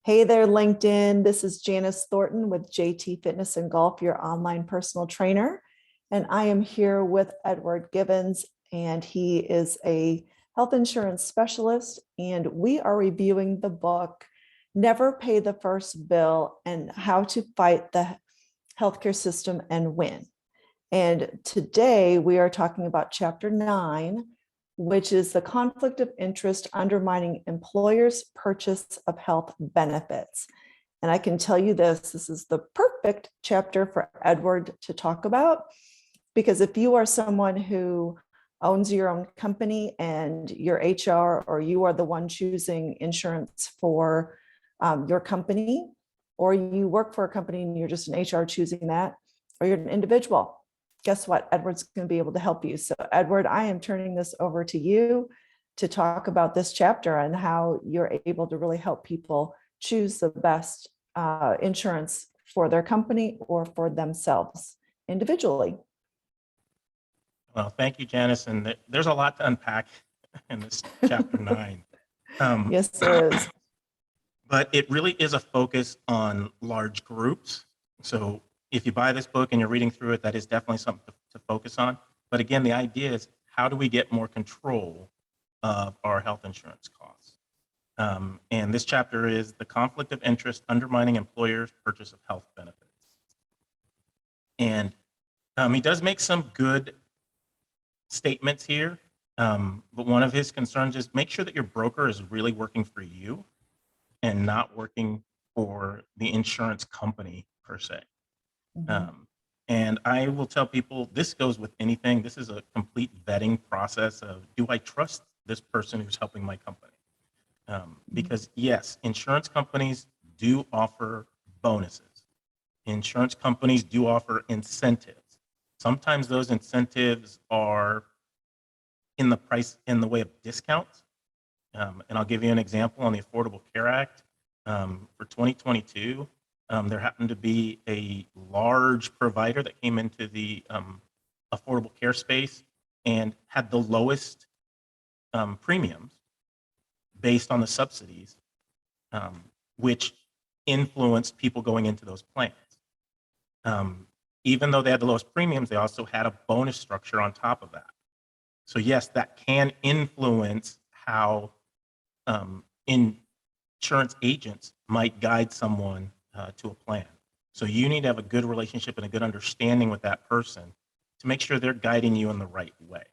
Hey there, LinkedIn. This is Janice Thornton with JT Fitness and Golf, your online personal trainer. And I am here with Edward Gibbons, and he is a health insurance specialist. And we are reviewing the book, Never Pay the First Bill and How to Fight the Healthcare System and Win. And today we are talking about chapter 9, which is the conflict of interest undermining employers' purchase of health benefits. And I can tell you this is the perfect chapter for Edward to talk about, because if you are someone who owns your own company and your HR, or you are the one choosing insurance for your company, or you work for a company and you're just an HR choosing that, or you're an individual, guess what? Edward's going to be able to help you. So Edward, I am turning this over to you to talk about this chapter and how you're able to really help people choose the best insurance for their company or for themselves individually. Well, thank you, Janice. And there's a lot to unpack in this chapter 9. Yes, there is. But it really is a focus on large groups. So if you buy this book and you're reading through it, that is definitely something to focus on. But again, the idea is, how do we get more control of our health insurance costs? And this chapter is the conflict of interest undermining employers' purchase of health benefits. And he does make some good statements here. But one of his concerns is make sure that your broker is really working for you and not working for the insurance company per se. And I will tell people, this goes with anything. This is a complete vetting process of, do I trust this person who's helping my company? Because yes, insurance companies do offer bonuses. Insurance companies do offer incentives. Sometimes those incentives are in the way of discounts. And I'll give you an example on the Affordable Care Act. For 2022, there happened to be a large provider that came into the affordable care space and had the lowest premiums based on the subsidies, which influenced people going into those plans. Even though they had the lowest premiums, they also had a bonus structure on top of that. So yes, that can influence how insurance agents might guide someone to a plan. So you need to have a good relationship and a good understanding with that person to make sure they're guiding you in the right way.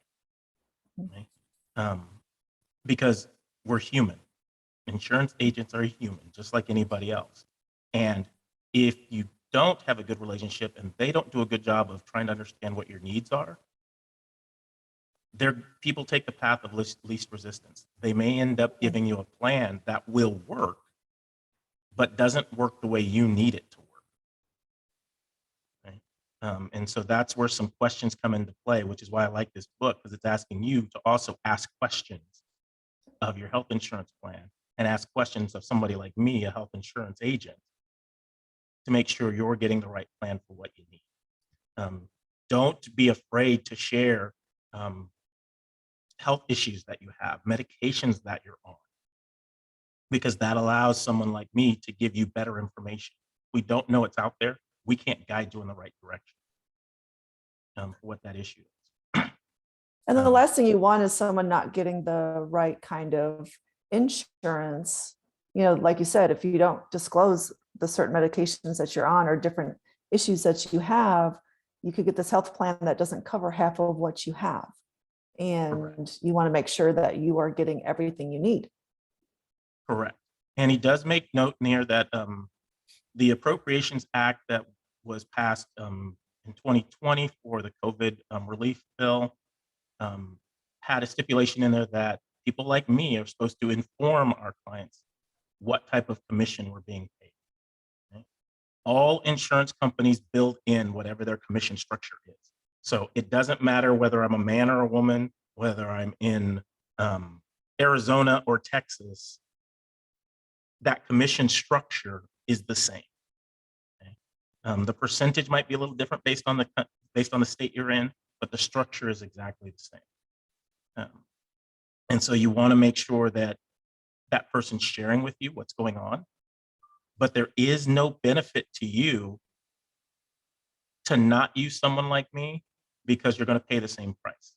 Okay? Because we're human. Insurance agents are human, just like anybody else. And if you don't have a good relationship and they don't do a good job of trying to understand what your needs are, people take the path of least resistance. They may end up giving you a plan that will work, but doesn't work the way you need it to work. Okay? And so that's where some questions come into play, which is why I like this book, because it's asking you to also ask questions of your health insurance plan and ask questions of somebody like me, a health insurance agent, to make sure you're getting the right plan for what you need. Don't be afraid to share health issues that you have, medications that you're on, because that allows someone like me to give you better information. We don't know it's out there. We can't guide you in the right direction for what that issue is. And the last thing you want is someone not getting the right kind of insurance. You know, like you said, if you don't disclose the certain medications that you're on or different issues that you have, you could get this health plan that doesn't cover half of what you have. And correct. You want to make sure that you are getting everything you need. Correct. And he does make note near that the Appropriations Act that was passed in 2020 for the COVID relief bill had a stipulation in there that people like me are supposed to inform our clients what type of commission we're being paid. Okay? All insurance companies build in whatever their commission structure is. So it doesn't matter whether I'm a man or a woman, whether I'm in Arizona or Texas, that commission structure is the same. Okay? The percentage might be a little different based on the state you're in, but the structure is exactly the same. And so you want to make sure that that person's sharing with you what's going on, but there is no benefit to you to not use someone like me because you're going to pay the same price.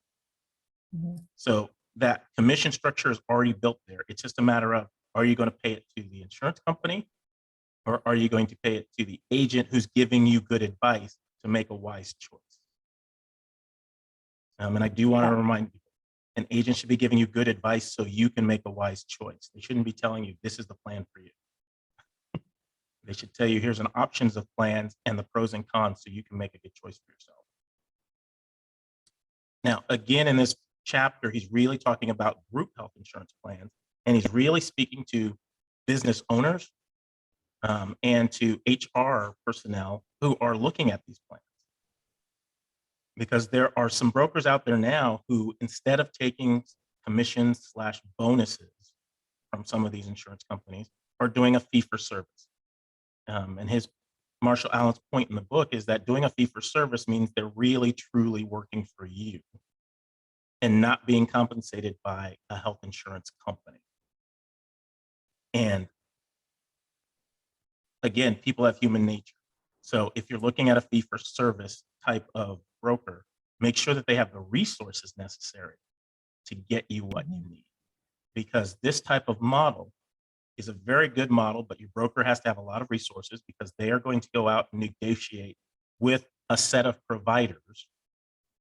Mhm. So that commission structure is already built there. It's just a matter of, are you going to pay it to the insurance company, or are you going to pay it to the agent who's giving you good advice to make a wise choice? And I do want to Yeah. remind you, an agent should be giving you good advice so you can make a wise choice. They shouldn't be telling you this is the plan for you. They should tell you here's an options of plans and the pros and cons so you can make a good choice for yourself. Now, again, in this chapter, he's really talking about group health insurance plans, and he's really speaking to business owners and to HR personnel who are looking at these plans. Because there are some brokers out there now who, instead of taking commissions / bonuses from some of these insurance companies, are doing a fee for service. And Marshall Allen's point in the book is that doing a fee for service means they're really truly working for you and not being compensated by a health insurance company. And again, people have human nature. So if you're looking at a fee for service type of broker, make sure that they have the resources necessary to get you what you need. Because this type of model is a very good model, but your broker has to have a lot of resources because they are going to go out and negotiate with a set of providers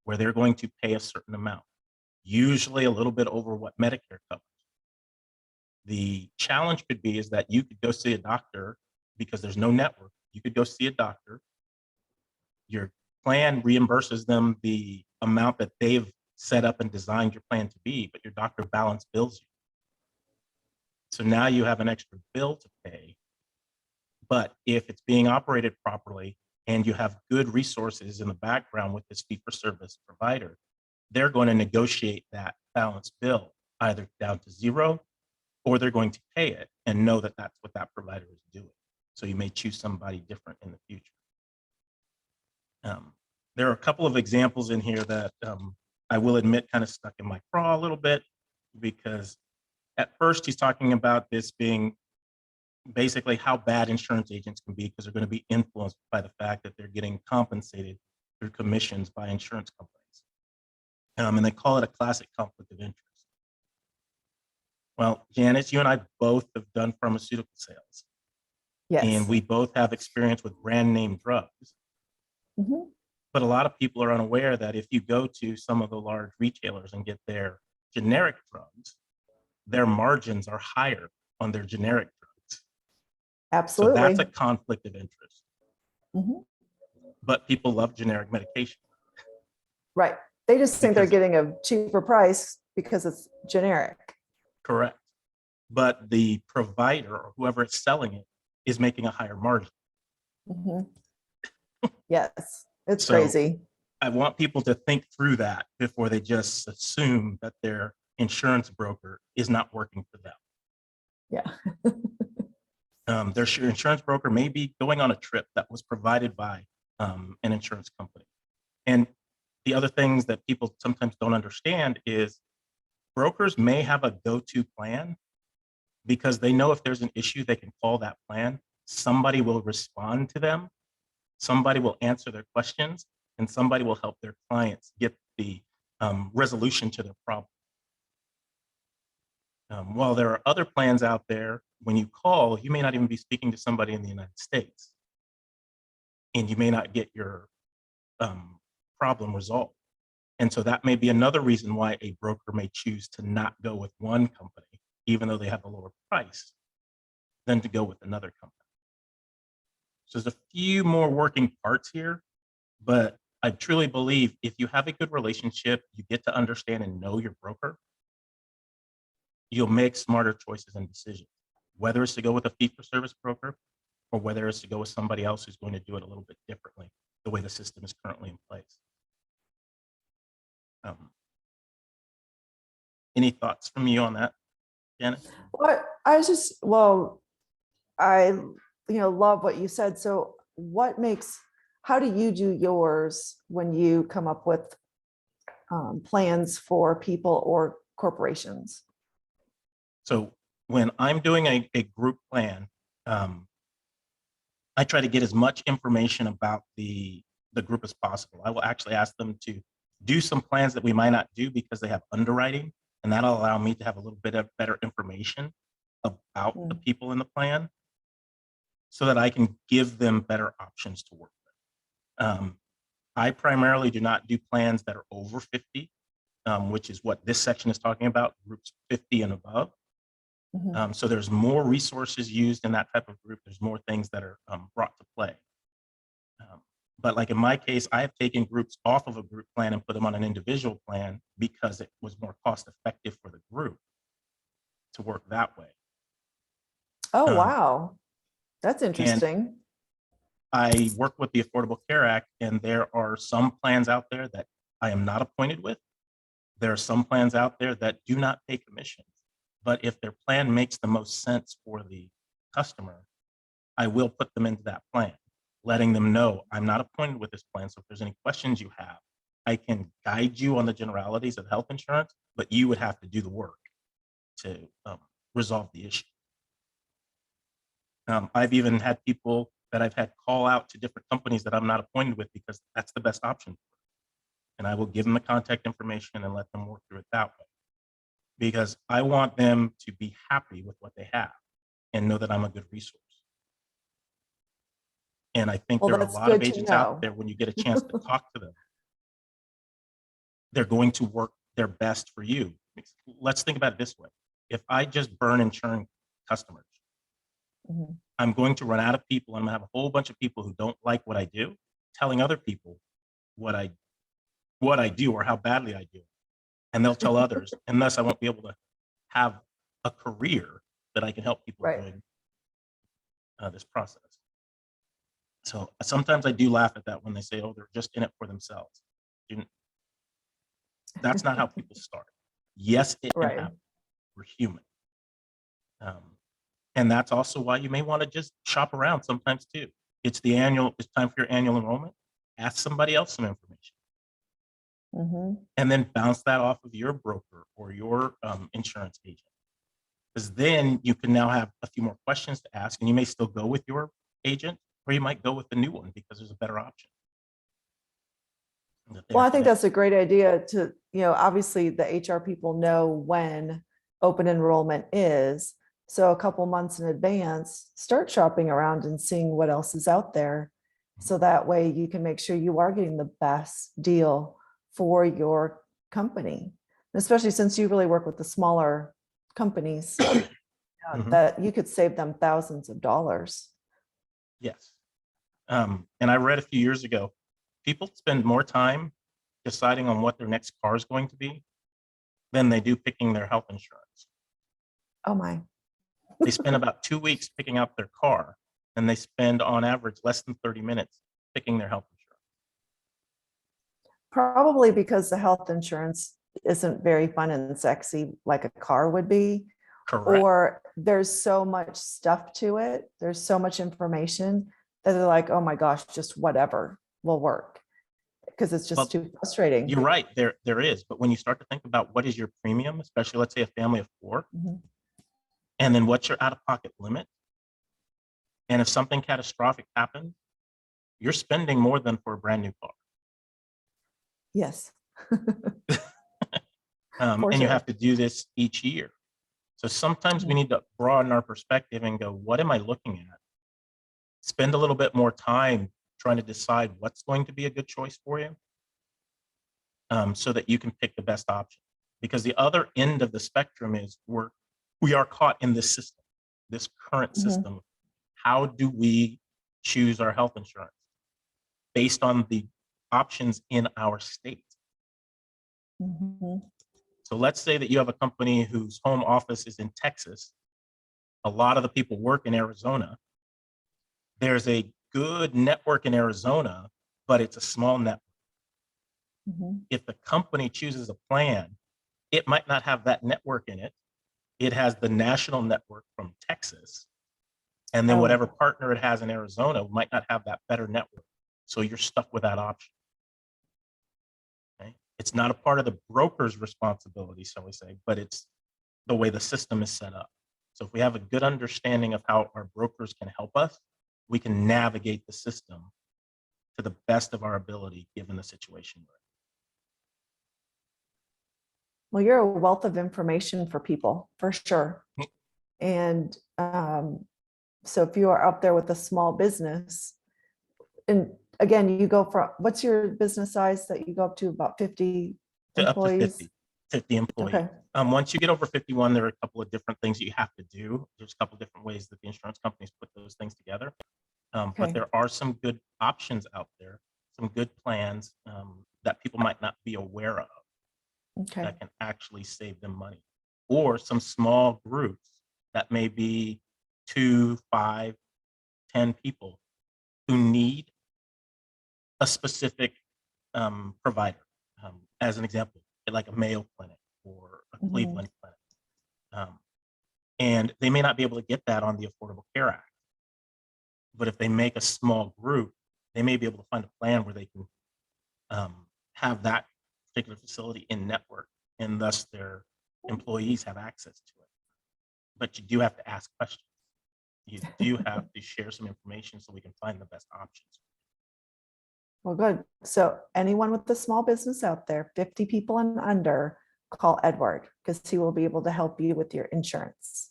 where they're going to pay a certain amount, usually a little bit over what Medicare covers. The challenge could be is that you could go see a doctor because there's no network. You could go see a doctor. Your plan reimburses them the amount that they've set up and designed your plan to be, but your doctor balance bills you. So now you have an extra bill to pay. But if it's being operated properly and you have good resources in the background with this fee-for-service provider, they're going to negotiate that balance bill either down to zero, or they're going to pay it and know that that's what that provider is doing. So you may choose somebody different in the future. There are a couple of examples in here that I will admit kind of stuck in my craw a little bit, because at first he's talking about this being basically how bad insurance agents can be because they're going to be influenced by the fact that they're getting compensated through commissions by insurance companies. And they call it a classic conflict of interest. Well, Janice, you and I both have done pharmaceutical sales. Yes. And we both have experience with brand name drugs. Mhm. But a lot of people are unaware that if you go to some of the large retailers and get their generic drugs, their margins are higher on their generic drugs. Absolutely. So that's a conflict of interest. Mhm. But people love generic medication. Right. They just think they're Because- getting a cheaper price because it's generic. Correct. But the provider or whoever is selling it is making a higher margin. Mhm. Yes, it's So- crazy. I want people to think through that before they just assume that their insurance broker is not working for them. Yeah. Their insurance broker may be going on a trip that was provided by an insurance company. And the other things that people sometimes don't understand is brokers may have a go-to plan because they know if there's an issue, they can call that plan. Somebody will respond to them. Somebody will answer their questions, and somebody will help their clients get the resolution to their problem. While there are other plans out there, when you call, you may not even be speaking to somebody in the United States, and you may not get your problem resolved. And so that may be another reason why a broker may choose to not go with one company, even though they have a lower price, than to go with another company. So there's a few more working parts here, but I truly believe if you have a good relationship, you get to understand and know your broker, you'll make smarter choices and decisions, whether it's to go with a fee-for-service broker or whether it's to go with somebody else who's going to do it a little bit differently, the way the system is currently in place. Any thoughts from you on that, Janet? Well, I was just, well, I, love what you said. So how do you do yours when you come up with plans for people or corporations? So when I'm doing a group plan, I try to get as much information about the group as possible. I will actually ask them to do some plans that we might not do because they have underwriting, and that'll allow me to have a little bit of better information about the people in the plan so that I can give them better options to work with. I primarily do not do plans that are over 50, which is what this section is talking about, groups 50 and above. So there's more resources used in that type of group. There's more things that are brought to play. But like in my case, I have taken groups off of a group plan and put them on an individual plan because it was more cost effective for the group to work that way. Oh, wow. That's And interesting. I work with the Affordable Care Act, and there are some plans out there that I am not appointed with. There are some plans out there that do not pay commissions. But if their plan makes the most sense for the customer, I will put them into that plan, letting them know I'm not appointed with this plan. So if there's any questions you have, I can guide you on the generalities of health insurance, but you would have to do the work to resolve the issue. I've even had people that I've had call out to different companies that I'm not appointed with because that's the best option. And I will give them the contact information and let them work through it that way. Because I want them to be happy with what they have and know that I'm a good resource. And I think Well, there are a that's lot of good to agents know. out there, when you get a chance to talk to them, they're going to work their best for you. Let's think about it this way. If I just burn insurance customers, I'm going to run out of people, and I'm gonna have a whole bunch of people who don't like what I do, telling other people what I do or how badly I do. And they'll tell others, and thus I won't be able to have a career that I can help people during this process. So sometimes I do laugh at that when they say, oh, they're just in it for themselves. That's not how people start. Yes, it can happen. We're human. And that's also why you may want to just shop around sometimes too. It's time for your annual enrollment. Ask somebody else some information. And then bounce that off of your broker or your insurance agent. Because then you can now have a few more questions to ask, and you may still go with your agent, or you might go with the new one because there's a better option. Well, I think that's a great idea to, obviously the HR people know when open enrollment is. So a couple months in advance, start shopping around and seeing what else is out there. So that way you can make sure you are getting the best deal for your company, especially since you really work with the smaller companies that you could save them thousands of dollars. Yes. And I read a few years ago, people spend more time deciding on what their next car is going to be than they do picking their health insurance. Oh my. They spend about 2 weeks picking out their car, and they spend on average less than 30 minutes picking their health insurance. Probably because the health insurance isn't very fun and sexy like a car would be. Correct. Or there's so much stuff to it. There's so much information that they're like, oh my gosh, just whatever will work. Because it's just too frustrating. You're right, there is. But when you start to think about what is your premium, especially let's say a family of 4, and then what's your out-of-pocket limit, and if something catastrophic happens, you're spending more than for a brand new car. Yes. And you have to do this each year. So sometimes we need to broaden our perspective and go, what am I looking at? Spend a little bit more time trying to decide what's going to be a good choice for you, so that you can pick the best option. Because the other end of the spectrum is we are caught in this system, this current system. How do we choose our health insurance? Based on the options in our state. So let's say that you have a company whose home office is in Texas. A lot of the people work in Arizona. There's a good network in Arizona, but it's a small network. If the company chooses a plan, it might not have that network in it. It has the national network from Texas. And then whatever partner it has in Arizona might not have that better network. So you're stuck with that option. Okay? It's not a part of the broker's responsibility, shall we say, but it's the way the system is set up. So if we have a good understanding of how our brokers can help us, we can navigate the system to the best of our ability given the situation we're in. Well, you're a wealth of information for people, for sure. Mm. And so if you are up there with a small business, and again, you go from, what's your business size that you go up to, about 50 To up to employees? 50 employees. Okay. Once you get over 51, there are a couple of different things you have to do. There's a couple of different ways that the insurance companies put those things together. But Okay. there are some good options out there, some good plans that people might not be aware of Okay. that can actually save them money. Or some small groups that may be 2, 5, 10 people who need a specific provider. As an example, like a Mayo Clinic or a Mhm. Cleveland Clinic. And they may not be able to get that on the Affordable Care Act. But if they make a small group, they may be able to find a plan where they can have that particular facility in network, and thus their employees have access to it. But you do have to ask questions. You do have to share some information so we can find the best options. Well, good. So anyone with a small business out there, 50 people and under, call Edward, because he will be able to help you with your insurance.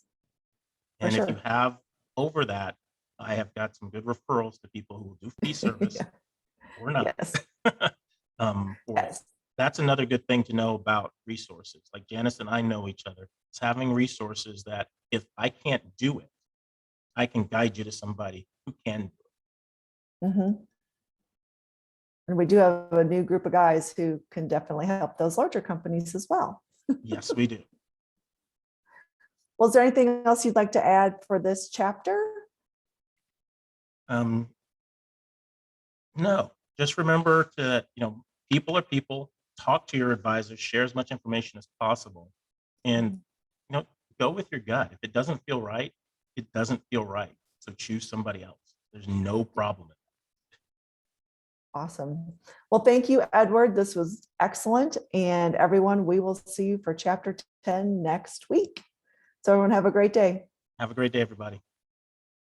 For And if you sure. have over that, I have got some good referrals to people who will do fee service Yeah. or not. Yes. For it. Yes. That's another good thing to know about resources. Like Janice and I know each other. It's having resources that if I can't do it, I can guide you to somebody who can do it. Mhm. And we do have a new group of guys who can definitely help those larger companies as well. Yes, we do. Well, is there anything else you'd like to add for this chapter? No, just remember to, people are people, talk to your advisor, share as much information as possible, and, go with your gut. If it doesn't feel right, it doesn't feel right. So choose somebody else. There's no problem. Awesome. Well, thank you, Edward. This was excellent. And everyone, we will see you for chapter 10 next week. So everyone have a great day. Have a great day, everybody.